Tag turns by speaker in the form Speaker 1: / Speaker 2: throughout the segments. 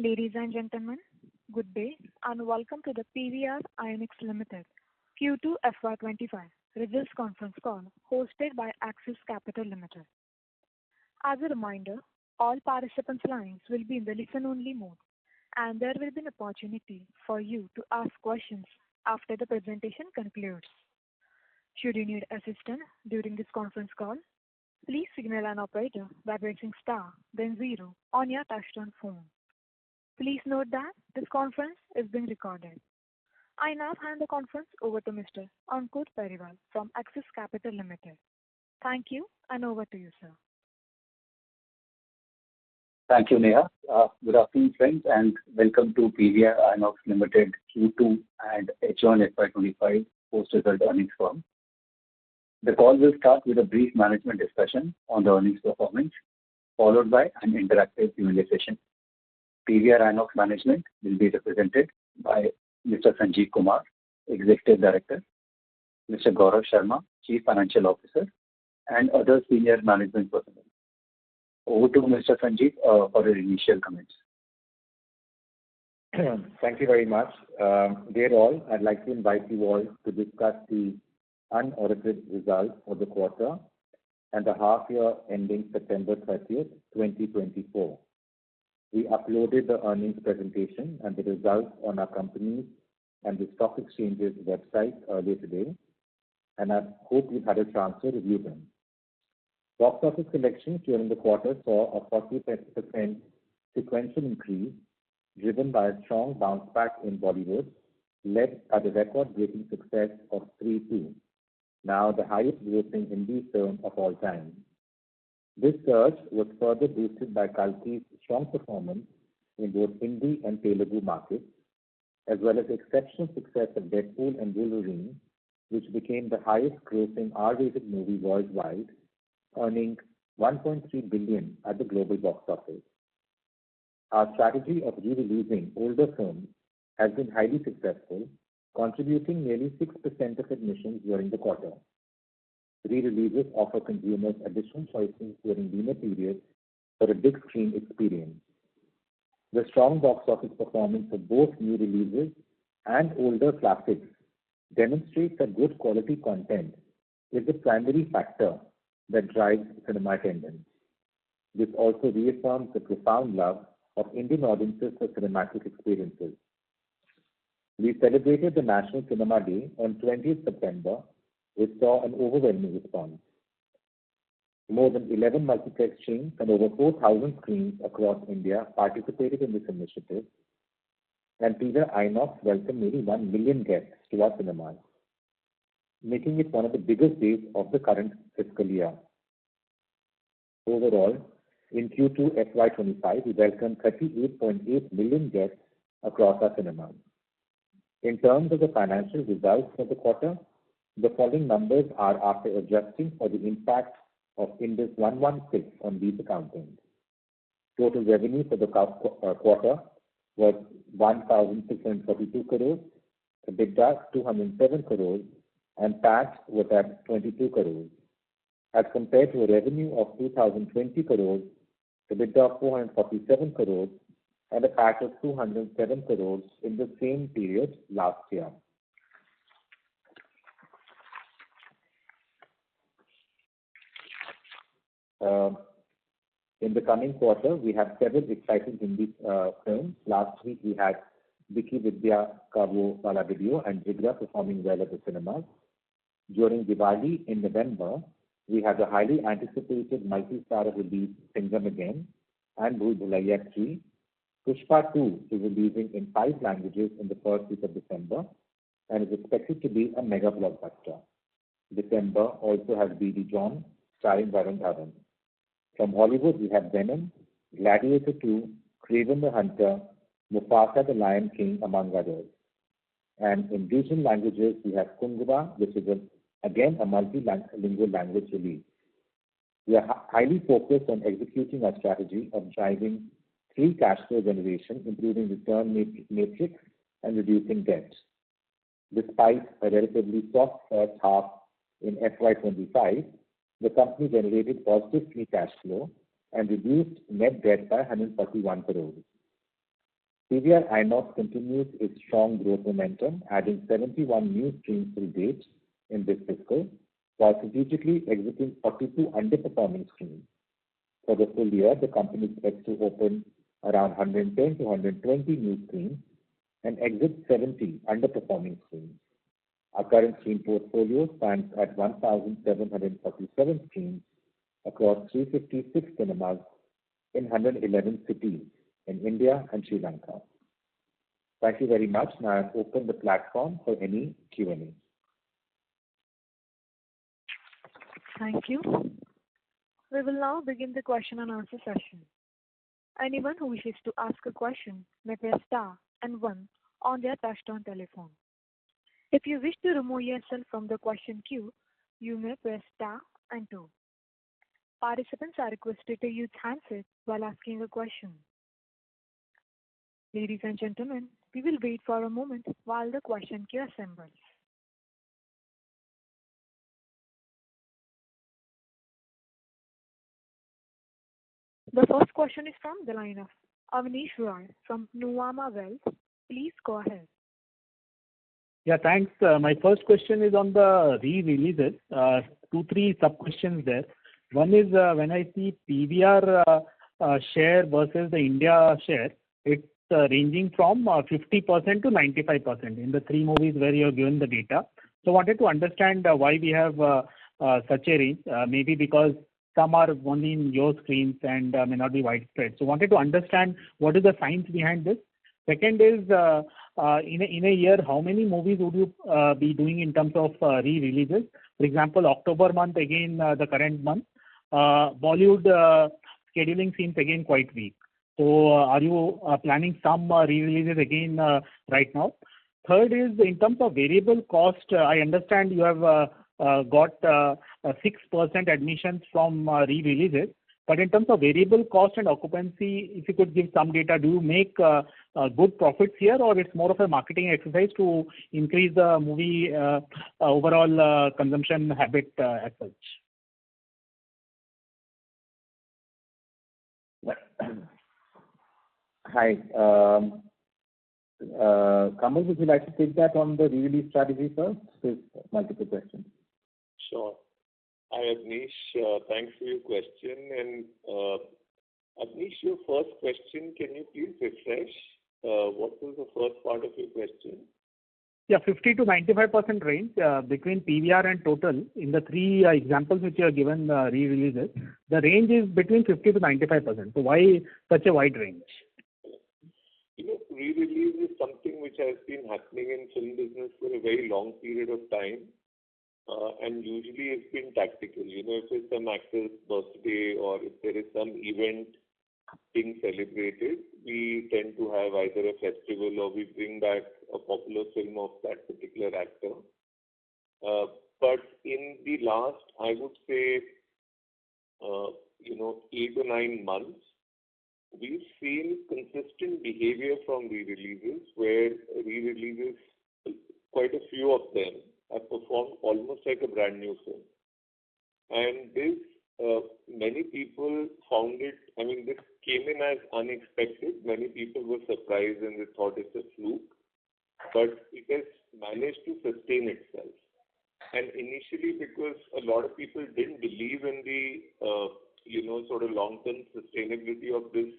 Speaker 1: Ladies and gentlemen, good day and welcome to the PVR INOX Ltd Q2 FY25 Results Conference Call hosted by Axis Capital Ltd. As a reminder, all participants' lines will be in the listen-only mode, and there will be an opportunity for you to ask questions after the presentation concludes. Should you need assistance during this conference call, please signal an operator by pressing star, then zero on your touch-tone phone. Please note that this conference is being recorded. I now hand the conference over to Mr. Ankur Periwal from Axis Capital Ltd. Thank you, and over to you, sir.
Speaker 2: Thank you, Neha. Good afternoon, friends, and welcome to PVR INOX Ltd Q2 and H1 FY25 post-result earnings call. The call will start with a brief management discussion on the earnings performance, followed by an interactive Q&A session. PVR INOX management will be represented by Mr. Sanjeev Kumar, Executive Director, Mr. Gaurav Sharma, Chief Financial Officer, and other senior management personnel. Over to Mr. Sanjeev for his initial comments.
Speaker 3: Thank you very much. Dear all, I'd like to invite you all to discuss the unaudited results for the quarter and the half-year ending September 30th, 2024. We uploaded the earnings presentation and the results on our company's and the stock exchange's website earlier today, and I hope you've had a chance to review them. Box office collections during the quarter saw a 40% sequential increase driven by a strong bounce back in Bollywood, led by the record-breaking success of 3-2, now the highest grossing Hindi film of all time. This surge was further boosted by Kalki's strong performance in both Hindi and Telugu markets, as well as the exceptional success of Deadpool and Wolverine, which became the highest grossing R-rated movie worldwide, earning $1.3 billion at the global box office. Our strategy of re-releasing older films has been highly successful, contributing nearly 6% of admissions during the quarter. Re-releases offer consumers additional choices during leaner periods for a big screen experience. The strong box office performance of both new releases and older classics demonstrates that good quality content is the primary factor that drives cinema attendance. This also reaffirms the profound love of Indian audiences for cinematic experiences. We celebrated the National Cinema Day on 20th September, which saw an overwhelming response. More than 11 multiplex chains and over 4,000 screens across India participated in this initiative, and PVR INOX welcomed nearly 1 million guests to our cinemas, making it one of the biggest days of the current fiscal year. Overall, in Q2 FY25, we welcomed 38.8 million guests across our cinemas. In terms of the financial results for the quarter, the following numbers are after adjusting for the impact of Ind AS 116 on lease accounting. Total revenue for the quarter was 1,642 crores, EBITDA 207 crores, and PAT was at 22 crores, as compared to a revenue of 2,020 crores, EBITDA of 447 crores, and a PAT of 207 crores in the same period last year. In the coming quarter, we have several exciting Hindi films. Last week, we had Vicky Vidya Ka Wo Wala Video and Jigra performing well at the cinemas. During Diwali in November, we had the highly anticipated multi-star release Singham Again and Bhool Bhulaiya 3. Pushpa 2 is releasing in 5 languages in the first week of December and is expected to be a mega blockbuster. December also has BD John starring Varun Dhawan. From Hollywood, we have Venom, Gladiator 2, Kraven the Hunter, Mufasa the Lion King, among others. And in regional languages, we have Kungva, which is again a multilingual language release. We are highly focused on executing our strategy of driving free cash flow generation, improving return matrix, and reducing debt. Despite a relatively soft first half in FY25, the company generated positive free cash flow and reduced net debt by 141 crores. PVR INOX continues its strong growth momentum, adding 71 new screens to date in this fiscal, while strategically exiting 42 underperforming screens. For the full year, the company expects to open around 110 to 120 new screens and exit 70 underperforming screens. Our current screen portfolio stands at 1,747 screens across 356 cinemas in 111 cities in India and Sri Lanka. Thank you very much. Now I've opened the platform for any Q&A.
Speaker 1: Thank you. We will now begin the question and answer session. Anyone who wishes to ask a question may press star and 1 on their touchtone telephone. If you wish to remove yourself from the question queue, you may press star and 2. Participants are requested to use handsets while asking a question. Ladies and gentlemen, we will wait for a moment while the question queue assembles. The first question is from the line of Avnish Roy from Nuvama Wealth. Please go ahead.
Speaker 4: Yeah, thanks. My first question is on the re-releases. 2-3 sub-questions there. One is when I see PVR share versus the India share, it's ranging from 50% to 95% in the 3 movies where you have given the data. So wanted to understand why we have such a range. Maybe because some are only in your screens and may not be widespread. So wanted to understand what is the science behind this. Second is in a year, how many movies would you be doing in terms of re-releases? For example, October month, again, the current month, Bollywood scheduling seems again quite weak. So are you planning some re-releases again right now? Third is in terms of variable cost, I understand you have got 6% admissions from re-releases. But in terms of variable cost and occupancy, if you could give some data, do you make good profits here, or it's more of a marketing exercise to increase the movie overall consumption habit as such?
Speaker 3: Hi. Kamal, would you like to take that on the re-release strategy first? There's multiple questions.
Speaker 5: Sure. Hi, Avnish. Thanks for your question. And Avnish, your first question, can you please refresh? What was the first part of your question?
Speaker 4: Yeah, 50 to 95% range between PVR and total. In the 3 examples which you have given re-releases, the range is between 50 to 95%. So why such a wide range?
Speaker 5: Re-release is something which has been happening in film business for a very long period of time. And usually it's been tactical. If it's some actor's birthday or if there is some event being celebrated, we tend to have either a festival or we bring back a popular film of that particular actor. But in the last, I would say, 8 to 9 months, we've seen consistent behavior from re-releases where re-releases, quite a few of them, have performed almost like a brand new film. And this, many people found it, this came in as unexpected. Many people were surprised and they thought it's a fluke. But it has managed to sustain itself. And initially, because a lot of people didn't believe in the, sort of long-term sustainability of this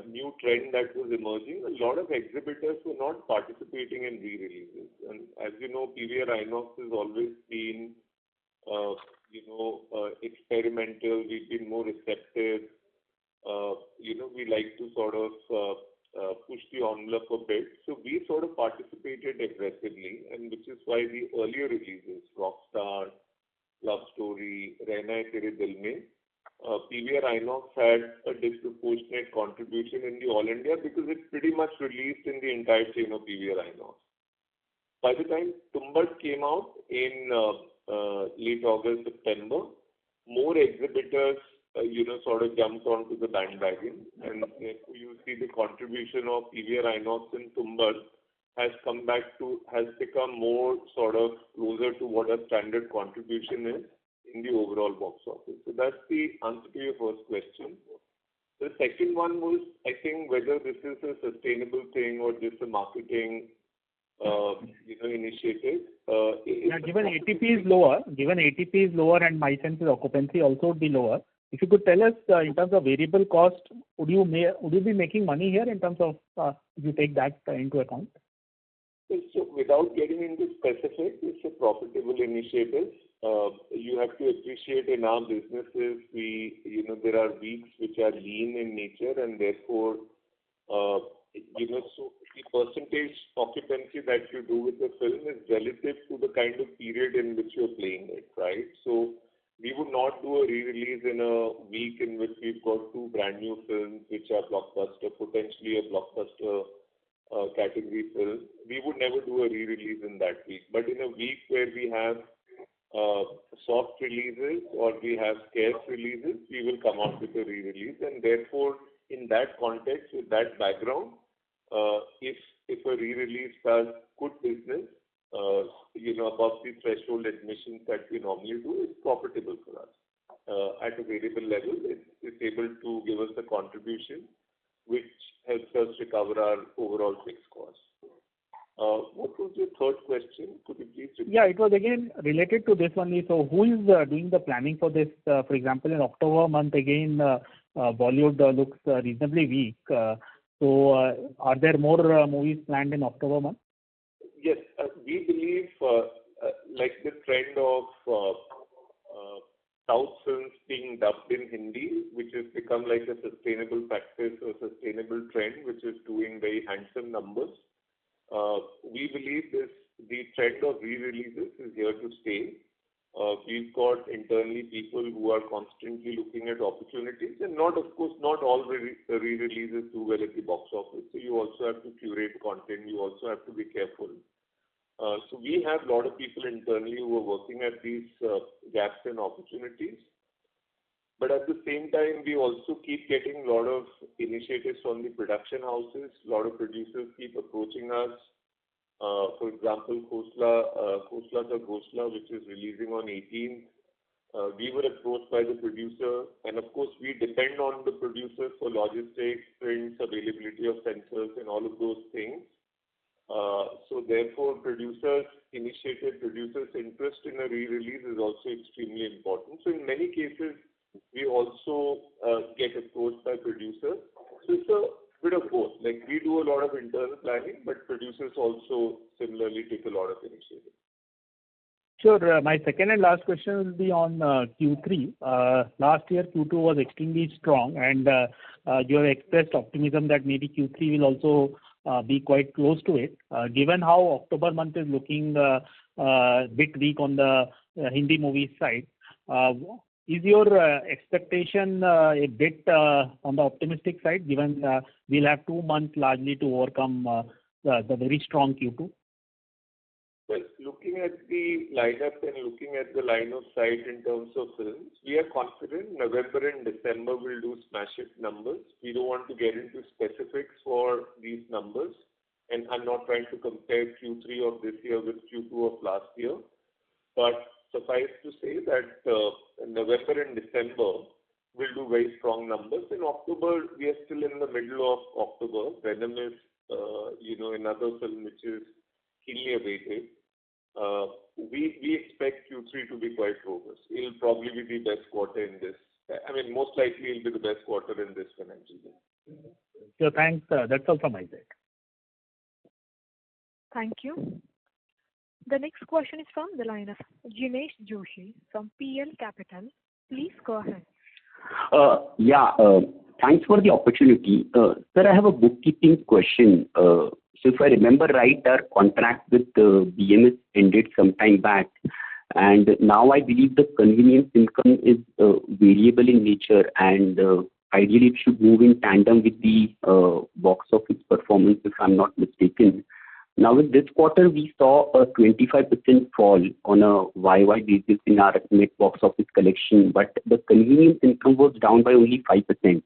Speaker 5: new trend that was emerging, a lot of exhibitors were not participating in re-releases. And as you know, PVR INOX has always been, experimental. We've been more receptive. We like to sort of push the envelope a bit. So we sort of participated aggressively, and which is why the earlier releases, Rockstar, Love Story, Rehna Hai Tere Dil Mein, PVR INOX had a disproportionate contribution in the All India because it pretty much released in the entire chain of PVR INOX. By the time Tumbad came out in late August, September, more exhibitors, sort of jumped onto the bandwagon, and therefore you see the contribution of PVR INOX in Tumbad has become more sort of closer to what a standard contribution is in the overall box office. So that's the answer to your first question. The second one was, I think, whether this is a sustainable thing or just a marketing, initiative.
Speaker 4: Given ATP is lower, and my sense is occupancy also would be lower. If you could tell us in terms of variable cost, would you be making money here in terms of if you take that into account?
Speaker 5: So without getting into specifics, it's a profitable initiative. You have to appreciate in our businesses, there are weeks which are lean in nature, and therefore, so the percentage occupancy that you do with the film is relative to the kind of period in which you're playing it, right? So we would not do a re-release in a week in which we've got 2 brand new films which are blockbuster, potentially a blockbuster category film. We would never do a re-release in that week. But in a week where we have soft releases or we have scarce releases, we will come out with a re-release. And therefore, in that context, with that background, if a re-release does good business, above the threshold admissions that we normally do, it's profitable for us. At a variable level, it's able to give us a contribution which helps us recover our overall fixed costs. What was your third question? Could you please repeat?
Speaker 4: Yeah, it was again related to this only. So who is doing the planning for this? For example, in October month, again, Bollywood looks reasonably weak. So are there more movies planned in October month?
Speaker 5: Yes, we believe like the trend of South films being dubbed in Hindi, which has become like a sustainable practice or sustainable trend, which is doing very handsome numbers. We believe the trend of re-releases is here to stay. We've got internally people who are constantly looking at opportunities, and of course, not all re-releases do well at the box office. So you also have to curate content. You also have to be careful. So we have a lot of people internally who are working at these gaps and opportunities. But at the same time, we also keep getting a lot of initiatives from the production houses. A lot of producers keep approaching us. For example, Khosla Ka Ghosla, which is releasing on 18th. We were approached by the producer, and of course, we depend on the producers for logistics, prints, availability of censors, and all of those things. So therefore, producers' interest in a re-release is also extremely important. So in many cases, we also get approached by producers. So it's a bit of both. Like we do a lot of internal planning, but producers also similarly take a lot of initiative.
Speaker 4: Sure. My second and last question will be on Q3. Last year, Q2 was extremely strong, and you have expressed optimism that maybe Q3 will also be quite close to it. Given how October month is looking a bit weak on the Hindi movie side, is your expectation a bit on the optimistic side, given we'll have 2 months largely to overcome the very strong Q2?
Speaker 5: Well, looking at the lineup and looking at the line of sight in terms of films, we are confident November and December will do smash hit numbers. We don't want to get into specifics for these numbers, and I'm not trying to compare Q3 of this year with Q2 of last year. But suffice to say that November and December will do very strong numbers. In October, we are still in the middle of October. Venom is, another film which is keenly awaited. We expect Q3 to be quite robust. It'll probably be the best quarter in this. Most likely it'll be the best quarter in this financial year.
Speaker 4: So thanks. That's all from my side.
Speaker 1: Thank you. The next question is from the line of Jinesh Joshi from PL Capital. Please go ahead.
Speaker 6: Thanks for the opportunity. Sir, I have a bookkeeping question. So if I remember right, our contract with BMS ended some time back, and now I believe the convenience income is variable in nature, and ideally it should move in tandem with the box office performance, if I'm not mistaken. Now, in this quarter, we saw a 25% fall on a YY basis in our net box office collection, but the convenience income was down by only 5%.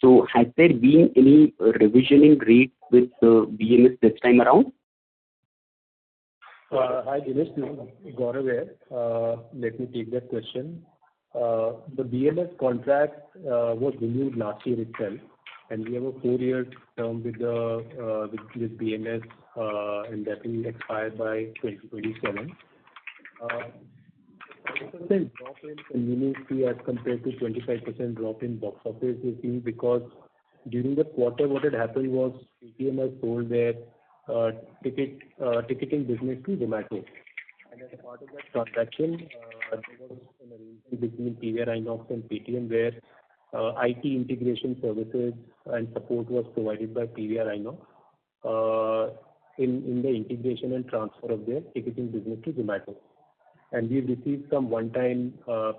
Speaker 6: So has there been any revision in rates with BMS this time around?
Speaker 7: Hi, Dinesh. Gaurav here. Let me take that question. The BMS contract was renewed last year itself, and we have a 4-year term with BMS, and that will expire by 2027. 5% drop in convenience fee as compared to 25% drop in box office is seen because during the quarter what had happened was Paytm has sold their ticketing business to Zomato. And as part of that transaction, there was an arrangement between PVR INOX and Paytm where IT integration services and support was provided by PVR INOX in the integration and transfer of their ticketing business to Zomato. And we've received some one-time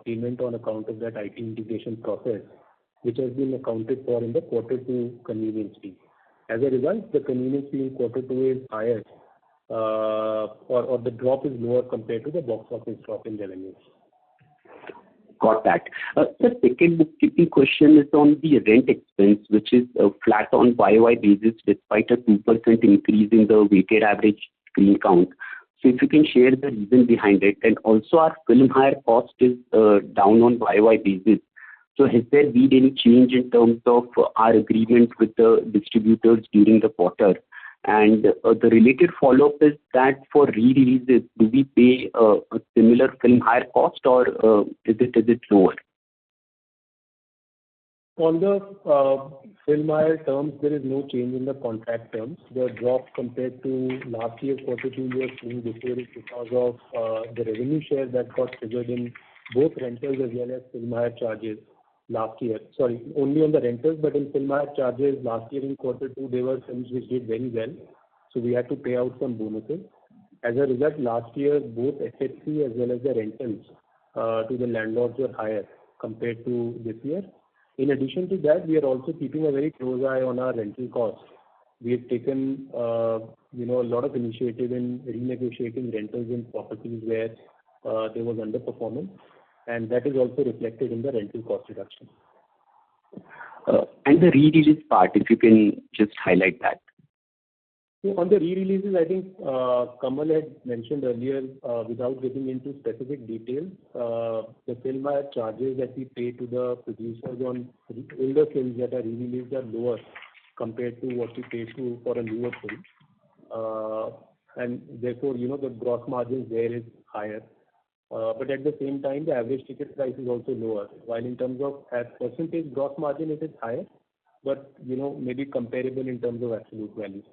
Speaker 7: payment on account of that IT integration process, which has been accounted for in the quarter 2 convenience fee. As a result, the convenience fee in quarter 2 is higher, or the drop is lower compared to the box office drop in revenues.
Speaker 6: Got that. The second bookkeeping question is on the rent expense, which is flat on YOY basis despite a 2% increase in the weighted average screen count. So if you can share the reason behind it, and also our film hire cost is down on YOY basis. So has there been any change in terms of our agreement with the distributors during the quarter? And the related follow-up is that for re-releases, do we pay a similar film hire cost, or is it lower?
Speaker 7: On the film hire terms, there is no change in the contract terms. The drop compared to last year's quarter 2 we are seeing this year is because of the revenue share that got triggered in both rentals as well as film hire charges last year. Sorry, only on the rentals, but in film hire charges last year in quarter 2 there were films which did very well, so we had to pay out some bonuses. As a result, last year both SHC as well as the rentals to the landlords were higher compared to this year. In addition to that, we are also keeping a very close eye on our rental costs. We have taken a lot of initiative in renegotiating rentals in properties where there was underperformance, and that is also reflected in the rental cost reduction.
Speaker 6: And the re-release part, if you can just highlight that.
Speaker 7: So on the re-releases, I think Kamal had mentioned earlier, without getting into specific details, the film hire charges that we pay to the producers on older films that are re-released are lower compared to what we pay for a newer film. And therefore, the gross margins there is higher. But at the same time, the average ticket price is also lower. While in terms of as percentage gross margin, it is higher, but maybe comparable in terms of absolute value.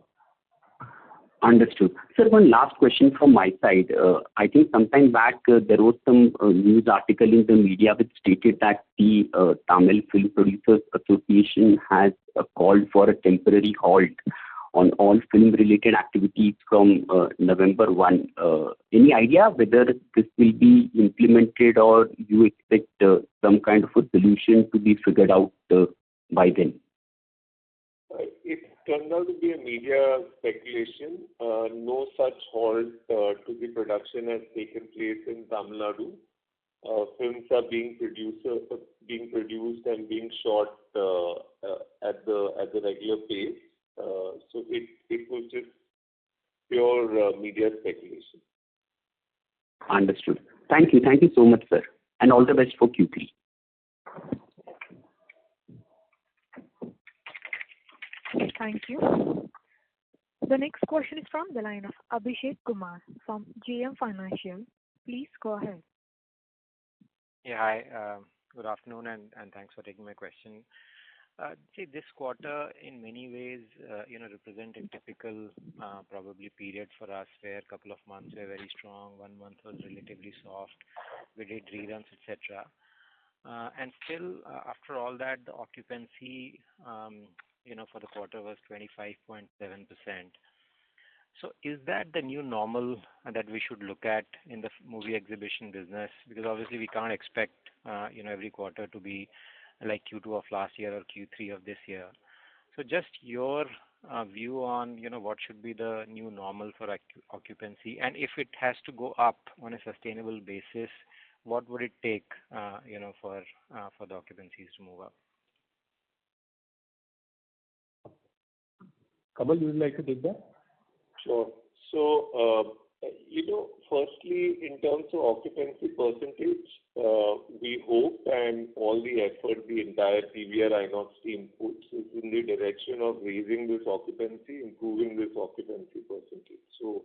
Speaker 6: Understood. Sir, one last question from my side. I think sometime back there was some news article in the media which stated that the Tamil Film Producers Association has called for a temporary halt on all film-related activities from November 1. Any idea whether this will be implemented, or you expect some kind of a solution to be figured out by then?
Speaker 5: It turned out to be a media speculation. No such halt to the production has taken place in Tamil Nadu. Films are being produced and being shot at the regular pace. So it was just pure media speculation.
Speaker 6: Understood. Thank you. Thank you so much, sir. And all the best for Q3.
Speaker 1: Thank you. The next question is from the line of Abhishek Kumar from JM Financial. Please go ahead.
Speaker 8: Yeah, hi. Good afternoon, and thanks for taking my question. See, this quarter in many ways, represent a typical probably period for us where a couple of months were very strong, 1 month was relatively soft. We did reruns, etc. And still, after all that, the occupancy, for the quarter was 25.7%. So is that the new normal that we should look at in the movie exhibition business? Because obviously we can't expect, every quarter to be like Q2 of last year or Q3 of this year. So just your view on, what should be the new normal for occupancy, and if it has to go up on a sustainable basis, what would it take, for the occupancies to move up?
Speaker 7: Kamal, you would like to take that?
Speaker 5: Sure. So Firstly, in terms of occupancy percentage, we hope and all the effort the entire PVR INOX team puts is in the direction of raising this occupancy, improving this occupancy percentage. So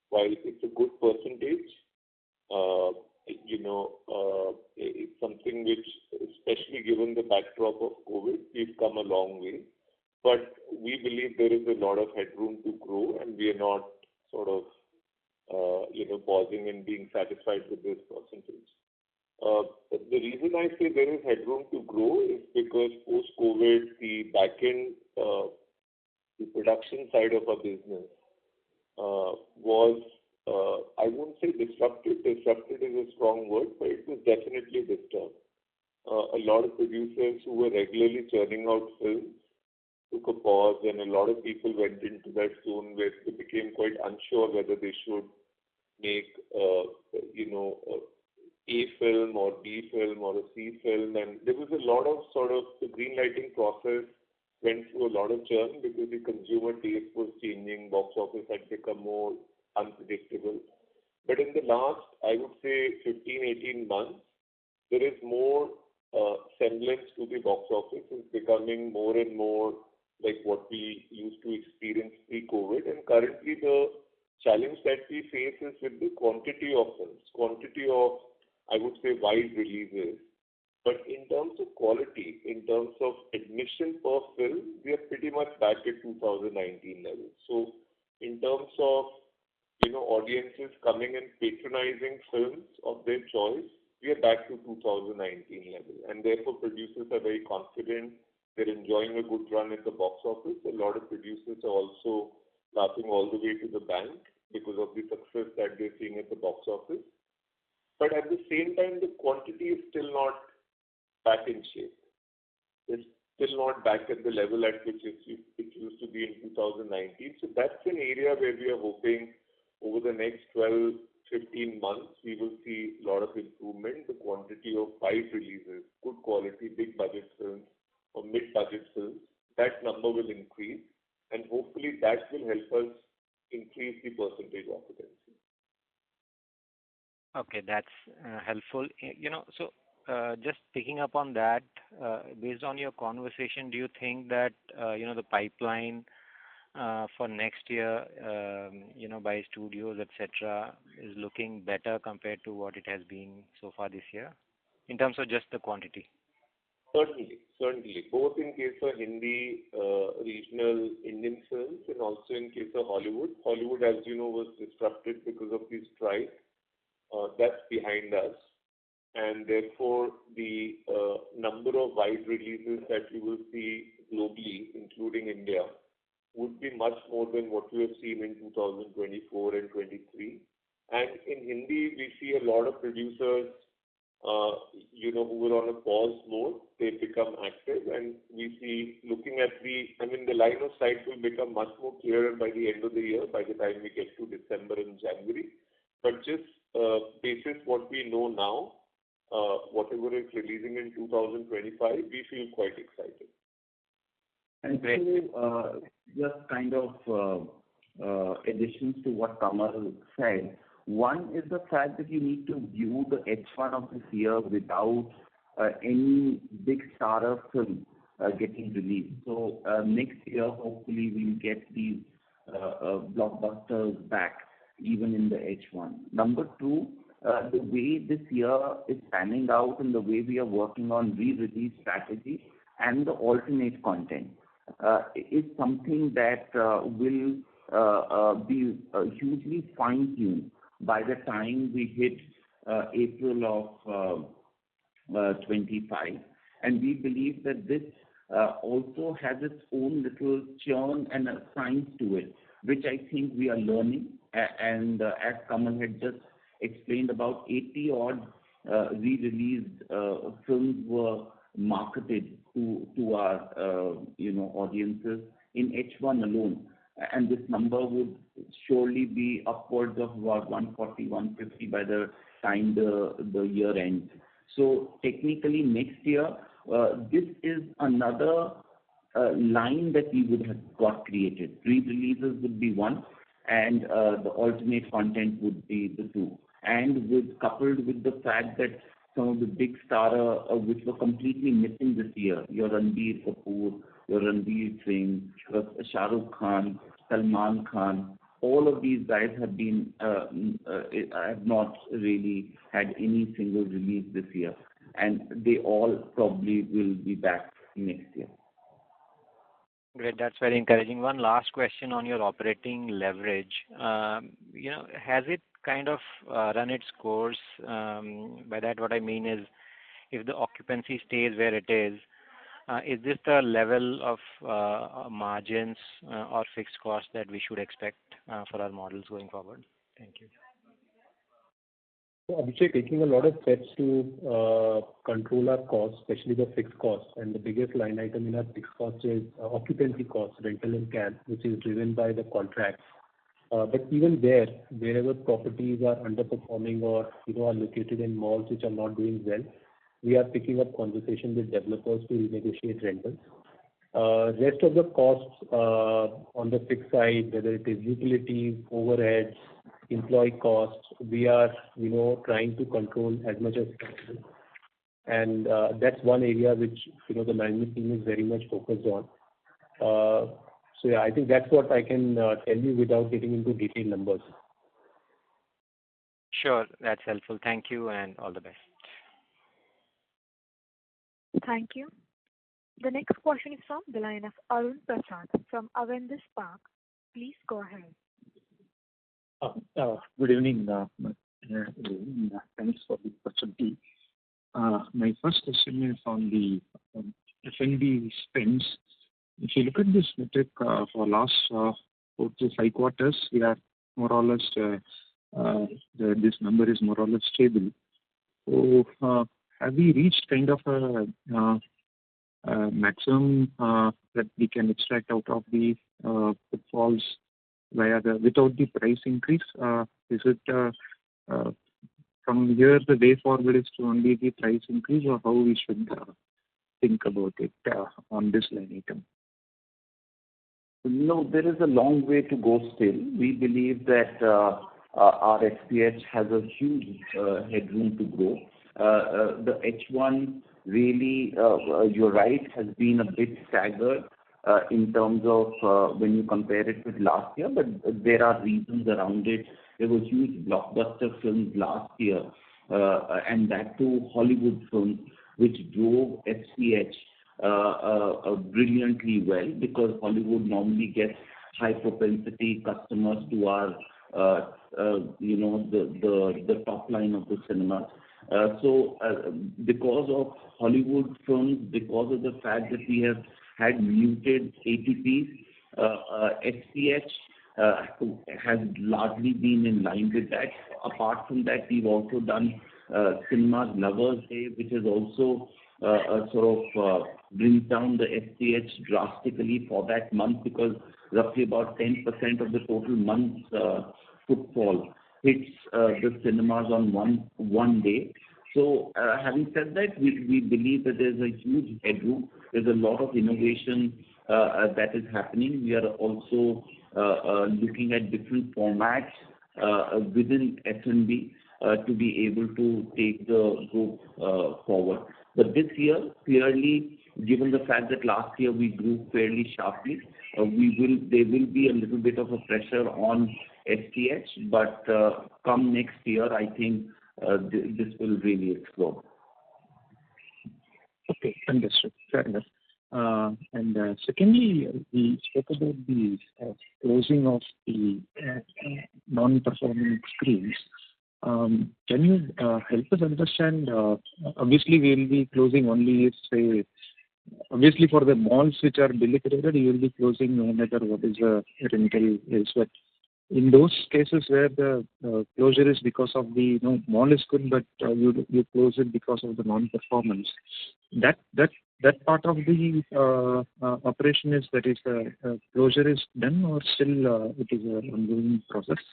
Speaker 5: while it's a good percentage, it's something which, especially given the backdrop of COVID, we've come a long way. But we believe there is a lot of headroom to grow, and we are not sort of pausing and being satisfied with this percentage. The reason I say there is headroom to grow is because post-COVID, the back-end, the production side of our business was, I won't say disrupted. Disrupted is a strong word, but it was definitely disturbed. A lot of producers who were regularly churning out films took a pause, and a lot of people went into that zone where they became quite unsure whether they should make, A film or B film or a C film. And there was a lot of sort of the green lighting process went through a lot of churn because the consumer taste was changing, box office had become more unpredictable. But in the last, I would say, 15, 18 months, there is more semblance to the box office. It's becoming more and more like what we used to experience pre-COVID. And currently the challenge that we face is with the quantity of films, quantity of, I would say, wide releases. But in terms of quality, in terms of admission per film, we are pretty much back at 2019 levels. So in terms of, audiences coming and patronizing films of their choice, we are back to 2019 level. And therefore producers are very confident. They're enjoying a good run at the box office. A lot of producers are also laughing all the way to the bank because of the success that they're seeing at the box office. But at the same time, the quantity is still not back in shape. It's still not back at the level at which it used to be in 2019. So that's an area where we are hoping over the next 12, 15 months, we will see a lot of improvement. The quantity of wide releases, good quality, big budget films or mid-budget films, that number will increase. And hopefully that will help us increase the percentage occupancy.
Speaker 8: Okay, that's helpful. Just picking up on that, based on your conversation, do you think that the pipeline for next year, by studios, etc., is looking better compared to what it has been so far this year, in terms of just the quantity?
Speaker 5: Certainly. Both in case of Hindi, regional Indian films, and also in case of Hollywood. Hollywood, as you know, was disrupted because of the strike. That's behind us. And therefore, the number of wide releases that you will see globally, including India, would be much more than what we have seen in 2024 and 23. And in Hindi, we see a lot of producers, who were on a pause mode. They become active, and we see, looking at the line of sight will become much more clearer by the end of the year, by the time we get to December and January. But just basis what we know now, whatever is releasing in 2025, we feel quite excited.
Speaker 6: And so, just kind of additions to what Kamal said. One is the fact that you need to view the H1 of this year without any big starter film getting released. So next year, hopefully, we'll get these blockbusters back, even in the H1. Number two, the way this year is panning out and the way we are working on re-release strategy and the alternate content is something that will be hugely fine-tuned by the time we hit April of 25. And we believe that this also has its own little churn and a science to it, which I think we are learning. And as Kamal had just explained, about 80 odd re-released films were marketed to our audiences in H1 alone, and this number would surely be upwards of about 140, 150 by the time the year ends. So technically next year, this is another line that we would have got created. Re-releases would be one. and the alternate content would be the two. And coupled with the fact that some of the big stars which were completely missing this year, your Ranbir Kapoor, your Ranveer Singh, your Shah Rukh Khan, Salman Khan, all of these guys have have not really had any single release this year, and they all probably will be back next year.
Speaker 8: Great. That's very encouraging. One last question on your operating leverage. Has it kind of run its course? By that, what I mean is, if the occupancy stays where it is this the level of margins or fixed costs that we should expect for our models going forward? Thank you.
Speaker 7: So Abhishek, taking a lot of steps to control our costs, especially the fixed costs, and the biggest line item in our fixed cost is occupancy costs, rental and CAM, which is driven by the contracts. But even there, wherever properties are underperforming or are located in malls which are not doing well, we are picking up conversation with developers to renegotiate rentals. Rest of the costs on the fixed side, whether it is utilities, overheads, employee costs, we are trying to control as much as possible. And that's one area which the management team is very much focused on. So yeah, I think that's what I can tell you without getting into detailed numbers.
Speaker 8: Sure, that's helpful. Thank you and all the best.
Speaker 1: Thank you. The next question is from the line of Arun Prasad from Avendus Spark. Please go ahead.
Speaker 9: Good evening. Thanks for the opportunity. My first question is on the F&B spends. If you look at this metric for last 4 to 5 quarters, we are more or less, this number is more or less stable. So have we reached kind of a maximum that we can extract out of the footfalls without the price increase? Is it from here the way forward is to only the price increase, or how we should think about it on this line item?
Speaker 6: No, there is a long way to go still. We believe that our SPH has a huge headroom to grow. The H1 really, you're right, has been a bit staggered in terms of when you compare it with last year, but there are reasons around it. There were huge blockbuster films last year, and that too Hollywood films, which drove SPH brilliantly well, because Hollywood normally gets high propensity customers to our the top line of the cinema. So because of Hollywood films, because of the fact that we have had muted ATPs, SPH has largely been in line with that. Apart from that, we've also done Cinema's Lovers Day, which has also brings down the SPH drastically for that month, because roughly about 10% of the total month's footfall hits the cinemas on one day. So having said that, we believe that there's a huge headroom. There's a lot of innovation that is happening. We are also looking at different formats within F&B to be able to take the group forward. But this year, clearly, given the fact that last year we grew fairly sharply, there will be a little bit of a pressure on SPH, but come next year, I think this will really explode.
Speaker 9: Okay, understood. Fair enough. And secondly, we spoke about the closing of the non-performing screens. Can you help us understand? Obviously, we will be closing only if, say, obviously for the malls which are deliberated, you will be closing no matter what is the rental is. But in those cases where the closure is because of the mall is good, but you close it because of the non-performance, that part of the operation is closure is done, or still it is an ongoing process?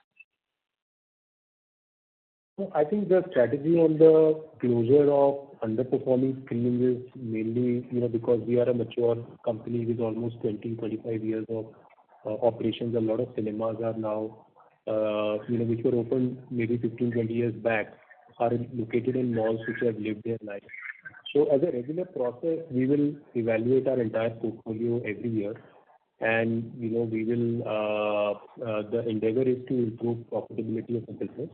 Speaker 7: I think the strategy on the closure of underperforming screens is mainly because we are a mature company with almost 20-25 years of operations. A lot of cinemas are now, which were opened maybe 15, 20 years back, are located in malls which have lived their life. So as a regular process, we will evaluate our entire portfolio every year, and we will. The endeavor is to improve profitability of the business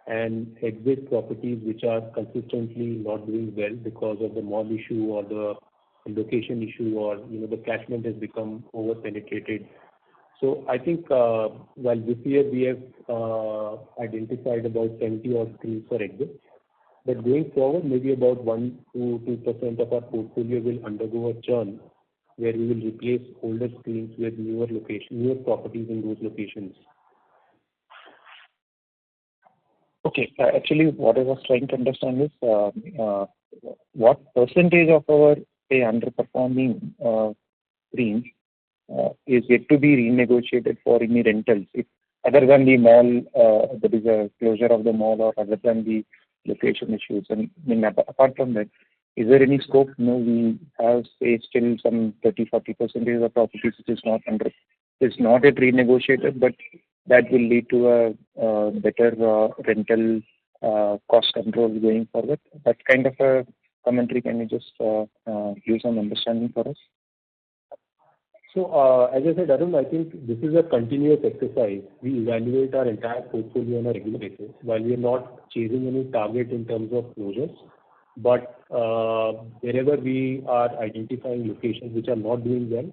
Speaker 7: and exit properties which are consistently not doing well because of the mall issue or the location issue, or the catchment has become over penetrated. So I think while this year we have identified about 70 odd screens for exit, but going forward, maybe about 1 to 2% of our portfolio will undergo a churn, where we will replace older screens with newer properties in those locations.
Speaker 9: Okay. Actually, what I was trying to understand is what percentage of our, say, underperforming screens is yet to be renegotiated for any rentals, if other than the mall, there is a closure of the mall, or other than the location issues. And I mean, apart from that, is there any scope? We have, say, still some 30-40% of properties which is not yet renegotiated, but that will lead to a better rental cost control going forward. That kind of a commentary, can you just give some understanding for us?
Speaker 7: So, as I said, Arun, I think this is a continuous exercise. We evaluate our entire portfolio on a regular basis. While we are not chasing any target in terms of closures, but wherever we are identifying locations which are not doing well,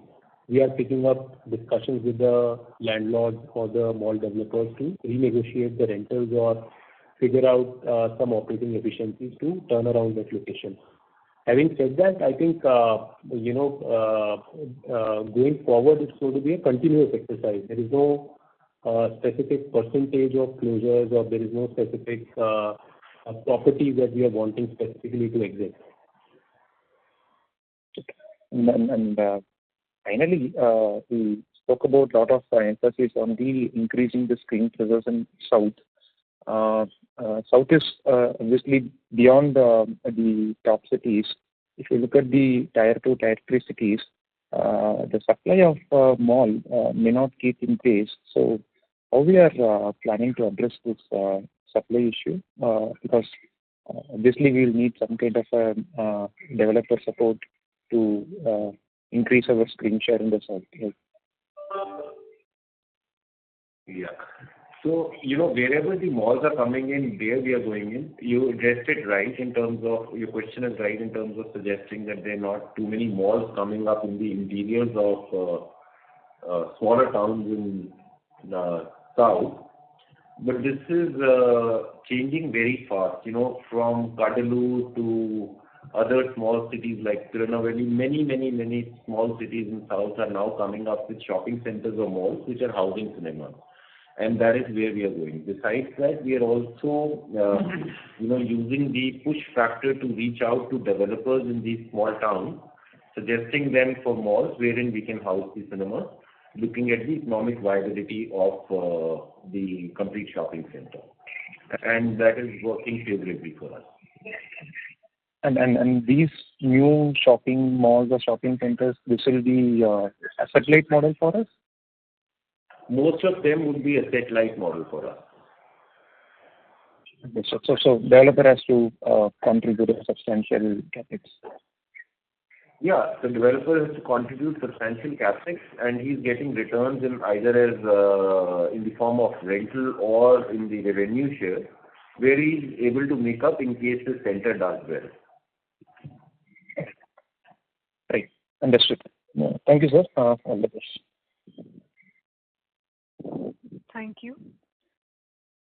Speaker 7: we are picking up discussions with the landlords or the mall developers to renegotiate the rentals or figure out some operating efficiencies to turn around that location. Having said that, I think going forward, it's going to be a continuous exercise. There is no specific percentage of closures, or there is no specific property that we are wanting specifically to exit.
Speaker 9: And finally, we spoke about a lot of emphasis on the increasing the screen presence in South. South is obviously beyond the top cities. If you look at the Tier 2, Tier 3 cities, the supply of mall may not keep in pace. So how we are planning to address this supply issue? Because obviously we will need some kind of developer support to increase our screen share in the South.
Speaker 3: Yeah. So, wherever the malls are coming in, there we are going in. You addressed it right in terms of, your question is right in terms of suggesting that there are not too many malls coming up in the interiors of smaller towns in the South. But this is changing very fast, from Cuddalore to other small cities like Tirunelveli. Many small cities in South are now coming up with shopping centers or malls which are housing cinemas. And that is where we are going. Besides that, we are also, using the push factor to reach out to developers in these small towns, suggesting them for malls wherein we can house the cinemas, looking at the economic viability of the complete shopping center. And that is working favorably for us.
Speaker 9: And these new shopping malls or shopping centers, this will be a satellite model for us?
Speaker 3: Most of them would be a satellite model for us.
Speaker 9: Okay, so developer has to contribute a substantial capex.
Speaker 3: Yeah, the developer has to contribute substantial capex, and he's getting returns in either as in the form of rental or in the revenue share, where he's able to make up in case the center does well.
Speaker 9: Right, understood. Thank you, sir. All the best.
Speaker 1: Thank you.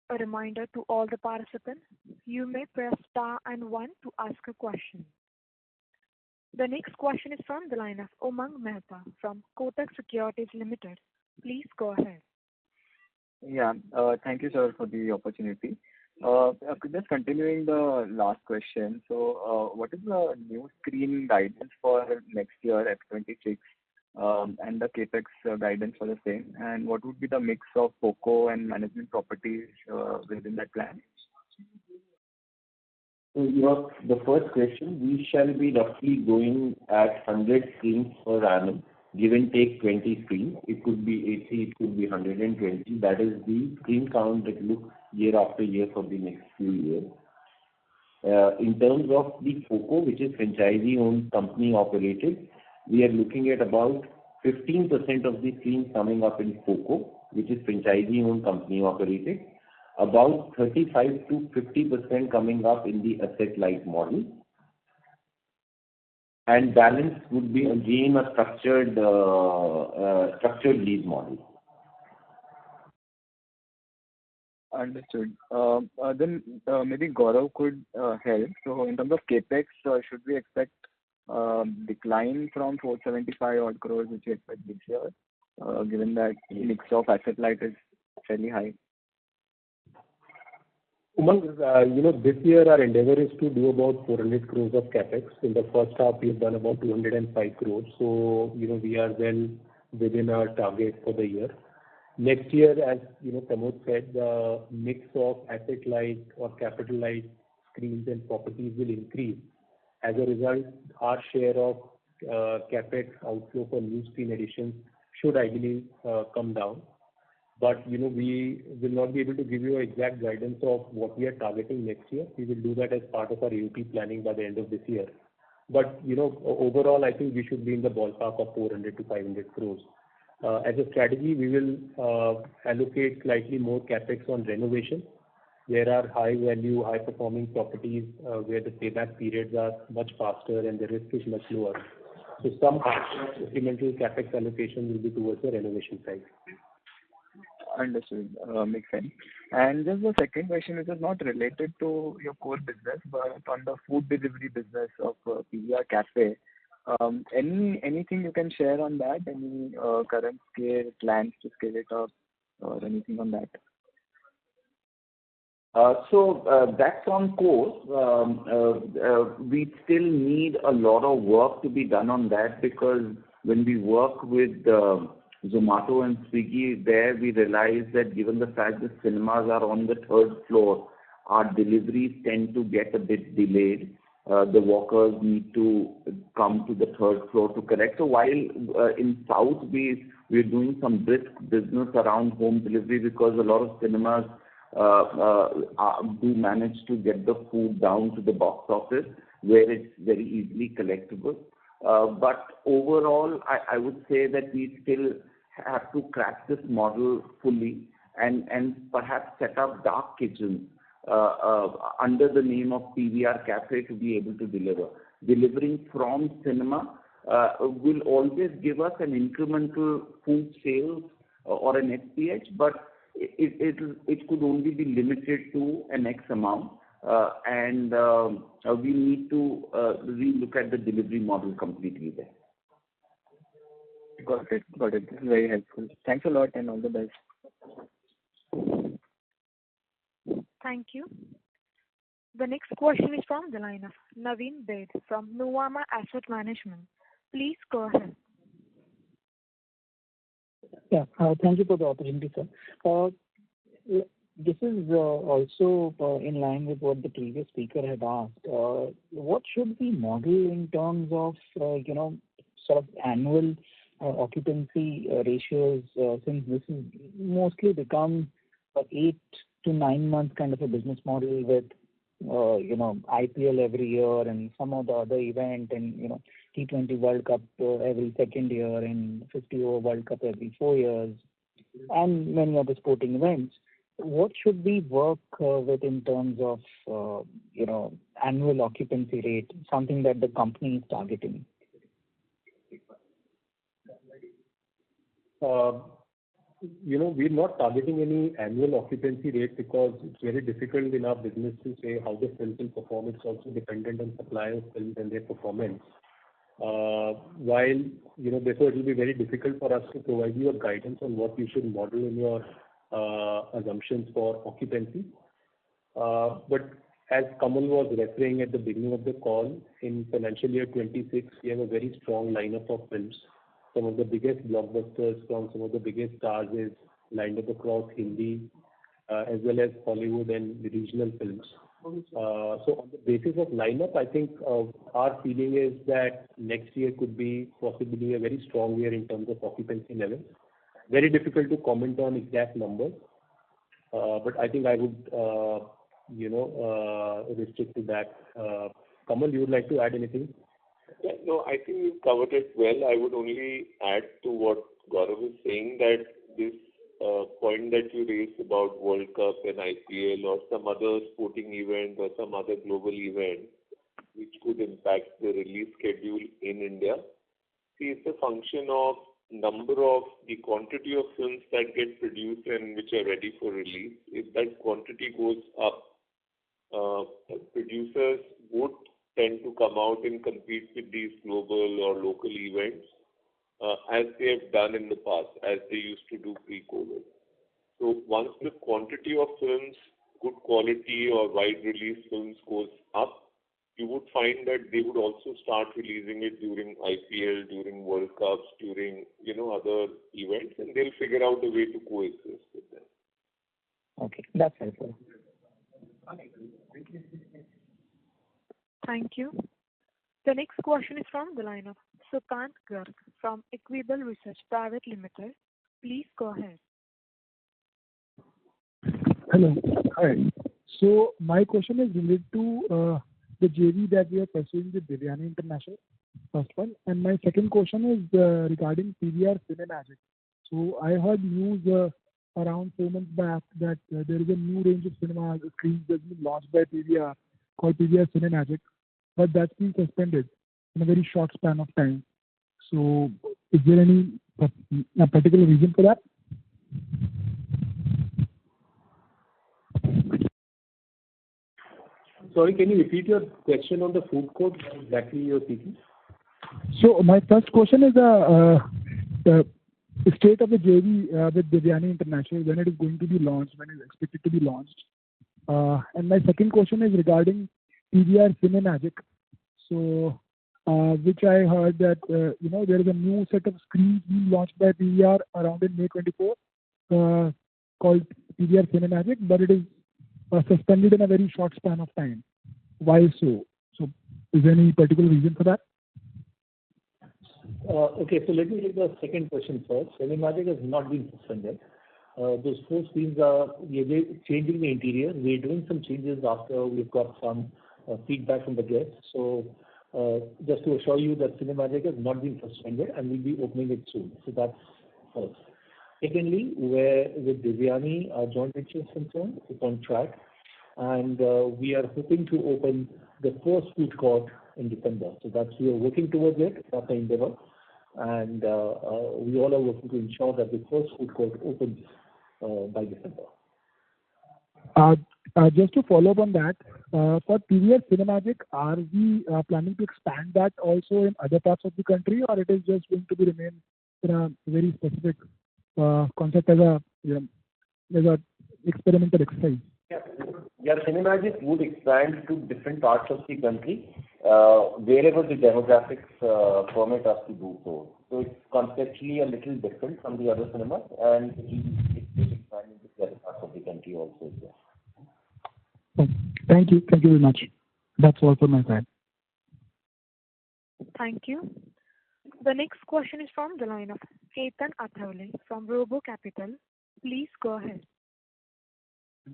Speaker 1: A reminder to all the participants, you may press star and 1 to ask a question. The next question is from the line of Umang Mehta from Kotak Securities Limited. Please go ahead.
Speaker 10: Yeah, thank you, sir, for the opportunity. Just continuing the last question. So, what is the new screen guidance for next year, F26, and the capex guidance for the same? And what would be the mix of FOCO and management properties within that plan?
Speaker 3: So, the first question, we shall be roughly going at 100 screens per annum
Speaker 11: give and take 20 screens. It could be 80, it could be 120. That is the screen count that looks year after year for the next few years. In terms of the FOCO, which is franchisee-owned, company-operated, we are looking at about 15% of the screens coming up in FOCO, which is franchisee-owned, company-operated, about 35 to 50% coming up in the asset-light model, and balance would be again a structured lease model.
Speaker 10: Understood. Then maybe Gaurav could help. So in terms of capex, should we expect decline from 475 odd crores which we expect this year, given that mix of asset light is fairly high?
Speaker 7: Umang, this year our endeavor is to do about 400 crores of capex. In the first half, we've done about 205 crores. So, we are well within our target for the year. Next year, as Pramod said, the mix of asset light or capital light screens and properties will increase. As a result, our share of capex outflow for new screen additions should ideally come down. But we will not be able to give you an exact guidance of what we are targeting next year. We will do that as part of our AOP planning by the end of this year. But overall, I think we should be in the ballpark of 400 to 500 crores. As a strategy, we will allocate slightly more capex on renovation. There are high value, high performing properties where the payback periods are much faster and the risk is much lower. So some incremental capex allocation will be towards the renovation side.
Speaker 10: Understood. Makes sense. And just the second question, which is not related to your core business, but on the food delivery business of PVR Cafe. Anything you can share on that? Any current scale, plans to scale it up, or anything on that?
Speaker 11: So that's on course. We still need a lot of work to be done on that, because when we work with Zomato and Swiggy, there we realize that given the fact that cinemas are on the third floor, our deliveries tend to get a bit delayed. The walkers need to come to the third floor to collect. So while in South we're doing some brisk business around home delivery, because a lot of cinemas do manage to get the food down to the box office where it's very easily collectible. But overall, I would say that we still have to crack this model fully and perhaps set up dark kitchens under the name of PVR Cafe to be able to deliver. Delivering from cinema will always give us an incremental food sales or an SPH, but it could only be limited to an X amount, and we need to relook at the delivery model completely there.
Speaker 10: Got it. This is very helpful. Thanks a lot and all the best.
Speaker 1: Thank you. The next question is from the line of Naveen Baid from Nuvama Asset Management. Please go ahead.
Speaker 12: Yeah, thank you for the opportunity, sir. This is also in line with what the previous speaker had asked. What should we model in terms of, sort of annual occupancy ratios, since this is mostly become 8 to 9 months kind of a business model with, IPL every year and some of the other event and, T20 World Cup every second year and 50 over World Cup every 4 years and many other sporting events. What should we work with in terms of, annual occupancy rate, something that the company is targeting?
Speaker 7: We're not targeting any annual occupancy rate because it's very difficult in our business to say how the films will perform. It's also dependent on supply of films and their performance. While, therefore it will be very difficult for us to provide you a guidance on what you should model in your assumptions for occupancy. But as Kamal was referring at the beginning of the call, in financial year 26, we have a very strong lineup of films. Some of the biggest blockbusters from some of the biggest stars is lined up across Hindi, as well as Hollywood and the regional films. So on the basis of lineup, I think our feeling is that next year could be possibly a very strong year in terms of occupancy levels. Very difficult to comment on exact numbers, but I think I would, restrict to that. Kamal, you would like to add anything?
Speaker 5: Yeah, no, I think you've covered it well. I would only add to what Gaurav is saying, that this point that you raised about World Cup and IPL or some other sporting event or some other global event which could impact the release schedule in India. See, it's a function of number of the quantity of films that get produced and which are ready for release. If that quantity goes up, producers would tend to come out and compete with these global or local events as they have done in the past, as they used to do pre-COVID. So once the quantity of films, good quality or wide release films goes up, you would find that they would also start releasing it during IPL, during World Cups, during other events, and they'll figure out a way to coexist with them.
Speaker 12: Okay, that's helpful.
Speaker 1: Thank you. The next question is from the line of Sukant Garg from Equable Research Private Limited. Please go ahead.
Speaker 13: Hello. Hi. So my question is related to the JV that we are pursuing with Devyani International, first one. And my second question is regarding PVR Cinemagic. So I heard news around 4 months back that there is a new range of cinema screens that's been launched by PVR called PVR Cinemagic, but that's been suspended in a very short span of time. So is there any particular reason for that?
Speaker 7: Sorry, can you repeat your question on the food court? What exactly you're speaking?
Speaker 13: So my first question is the state of the JV with Devyani International, when it is going to be launched, when it is expected to be launched. And my second question is regarding PVR Cinemagic. So, which I heard that, there is a new set of screens being launched by PVR around in May 24, called PVR Cinemagic, but it is suspended in a very short span of time. Why so? So, is there any particular reason for that?
Speaker 7: Okay, so let me take the second question first. Cinemagic has not been suspended. Those 4 screens we're changing the interior. We're doing some changes after we've got some feedback from the guests. So just to assure you that Cinemagic has not been suspended and we'll be opening it soon. So that's first. Secondly, with Devyani, our joint venture is concerned, it's on track. And we are hoping to open the first food court in December. So we are working towards it, that's the endeavor. And we all are working to ensure that the first food court opens by December.
Speaker 13: Just to follow up on that, for PVR Cinemagic, are we planning to expand that also in other parts of the country, or it is just going to be remain in a very specific concept as a experimental exercise?
Speaker 11: Yeah, Cinemagic would expand to different parts of the country wherever the demographics permit us to do so. So it's conceptually a little different from the other cinemas, and it will expand into the other parts of the country also.
Speaker 13: Thank you. Thank you very much. That's all from my side.
Speaker 1: Thank you. The next question is from the line of Ketan Athavale from Robo Capital. Please go ahead.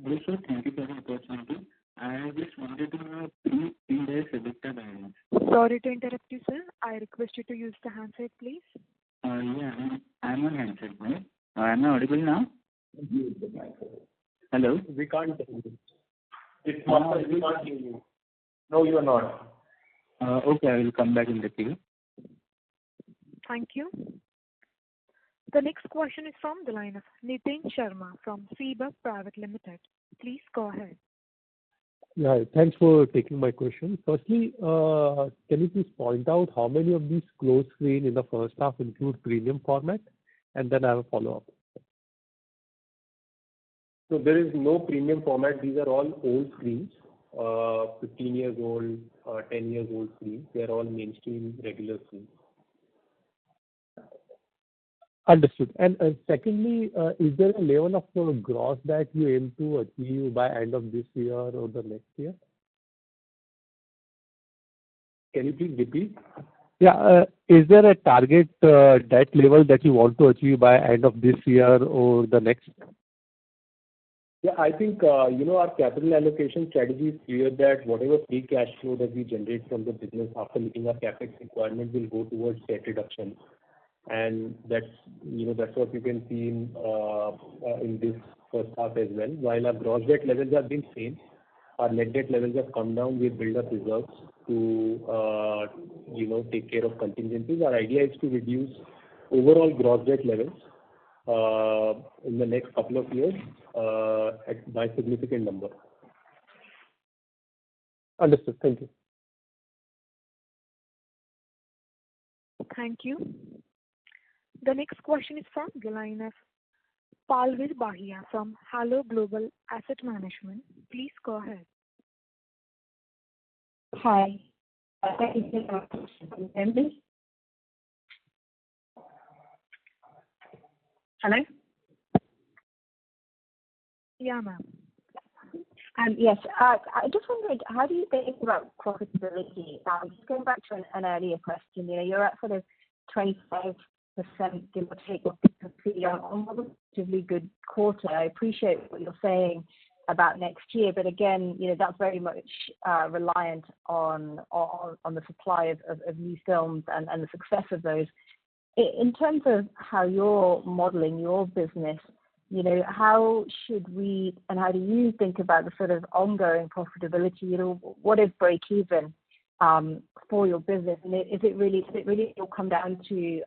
Speaker 14: Hello, sir. Thank you for the opportunity. I just wanted to know pre-Ind AS EBITDA guidance.
Speaker 1: Sorry to interrupt you, sir. I request you to use the handset, please.
Speaker 14: Yeah, I'm on handset, right? Am I audible now? Hello?
Speaker 7: We can't hear you. It's not, we can't hear you. No, you are not.
Speaker 14: Okay, I will come back in the queue.
Speaker 1: Thank you. The next question is from the line of Nitin Sharma from Seabug Private Limited. Please go ahead.
Speaker 7: Yeah, thanks for taking my question. Firstly, can you please point out how many of these closed screen in the first half include premium format? And then I have a follow-up. So there is no premium format. These are all old screens, 15 years old, 10 years old screens. They are all mainstream regular screens. Understood. And secondly, is there a level of gross that you aim to achieve by end of this year or the next year? Can you please repeat?
Speaker 4: Yeah. Is there a target debt level that you want to achieve by end of this year or the next?
Speaker 7: Yeah, I think, our capital allocation strategy is clear that whatever free cash flow that we generate from the business after meeting our CapEx requirement will go towards debt reduction. And that's what you can see in this first half as well. While our gross debt levels have been same, our net debt levels have come down. We build up reserves to, take care of contingencies. Our idea is to reduce overall gross debt levels in the next couple of years by significant number. Understood. Thank you.
Speaker 1: Thank you. The next question is from the line of Palvir Bahia from Hello Global Asset Management. Please go ahead.
Speaker 15: Hi. Thank you for the question. Hello?
Speaker 1: Yeah, ma'am.
Speaker 15: Yes. I just wondered, how do you think about profitability? Just going back to an earlier question, you're at sort of 25%, give or take, on a relatively good quarter. I appreciate what you're saying about next year, but again, that's very much reliant on the supply of new films and the success of those. In terms of how you're modeling your business, how should we and how do you think about the sort of ongoing profitability? What is break even for your business? And is it really will come down to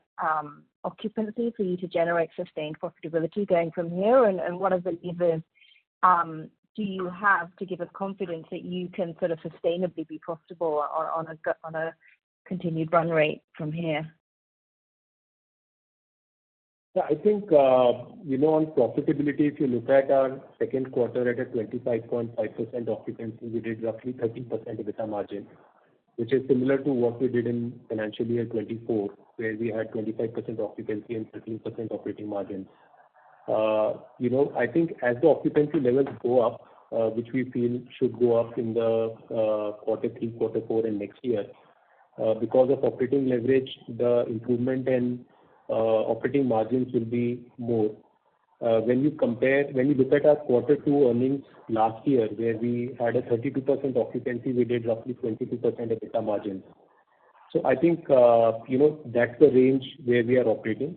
Speaker 15: occupancy for you to generate sustained profitability going from here? And what are the levers do you have to give us confidence that you can sort of sustainably be profitable on a continued run rate from here?
Speaker 7: Yeah, I think, on profitability, if you look at our second quarter at a 25.5% occupancy, we did roughly 30% EBITDA margin, which is similar to what we did in financial year 24, where we had 25% occupancy and 13% operating margins. I think as the occupancy levels go up, which we feel should go up in the quarter 3, quarter 4 and next year, because of operating leverage, the improvement in operating margins will be more. When you look at our quarter 2 earnings last year, where we had a 32% occupancy, we did roughly 22% EBITDA margins. So I think, that's the range where we are operating.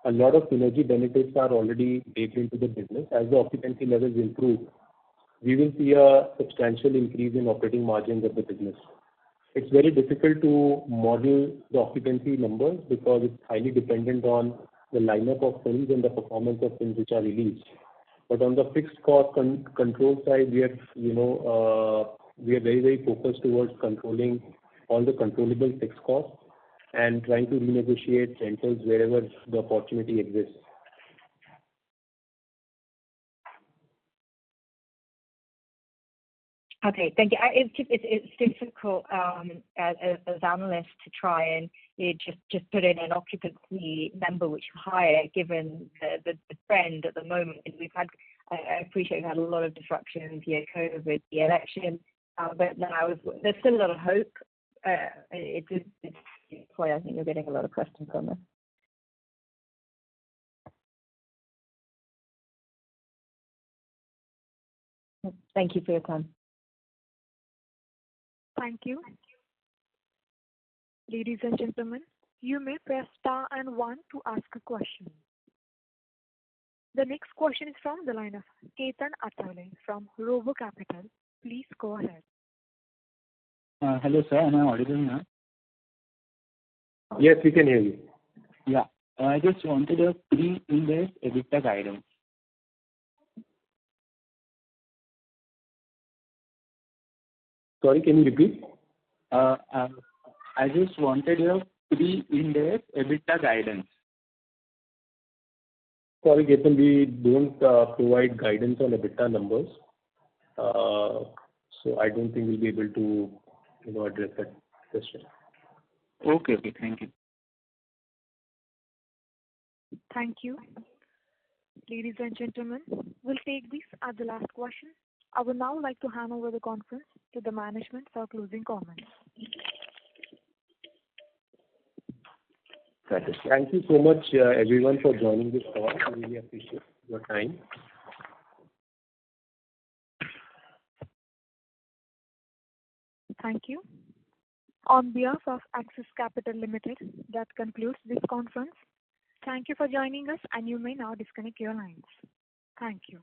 Speaker 7: A lot of synergy benefits are already baked into the business. As the occupancy levels improve, we will see a substantial increase in operating margins of the business. It's very difficult to model the occupancy numbers because it's highly dependent on the lineup of films and the performance of films which are released. But on the fixed cost control side, we are very, very focused towards controlling all the controllable fixed costs and trying to renegotiate rentals wherever the opportunity exists.
Speaker 15: Okay, thank you. It's difficult as analysts to try and just put in an occupancy number which is higher given the trend at the moment. And I appreciate we've had a lot of disruptions, COVID, the election, but now there's still a lot of hope. It's why I think you're getting a lot of questions on this. Thank you for your time.
Speaker 1: Thank you. Ladies and gentlemen, you may press star and 1 to ask a question. The next question is from the line of Ketan Athavale from Robo Capital. Please go ahead.
Speaker 9: Hello, sir. Am I audible now?
Speaker 7: Yes, we can hear you.
Speaker 9: Yeah. I just wanted a pre-Ind AS EBITDA guidance.
Speaker 7: Sorry, can you repeat?
Speaker 9: I just wanted your pre-Ind AS EBITDA guidance.
Speaker 7: Sorry, Ketan, we don't provide guidance on EBITDA numbers. So I don't think we'll be able to, address that question.
Speaker 9: Okay, thank you.
Speaker 1: Thank you. Ladies and gentlemen, we'll take this as the last question. I would now like to hand over the conference to the management for closing comments.
Speaker 7: Thank you so much, everyone, for joining this call. I really appreciate your time.
Speaker 1: Thank you. On behalf of Axis Capital Limited, that concludes this conference. Thank you for joining us, and you may now disconnect your lines. Thank you.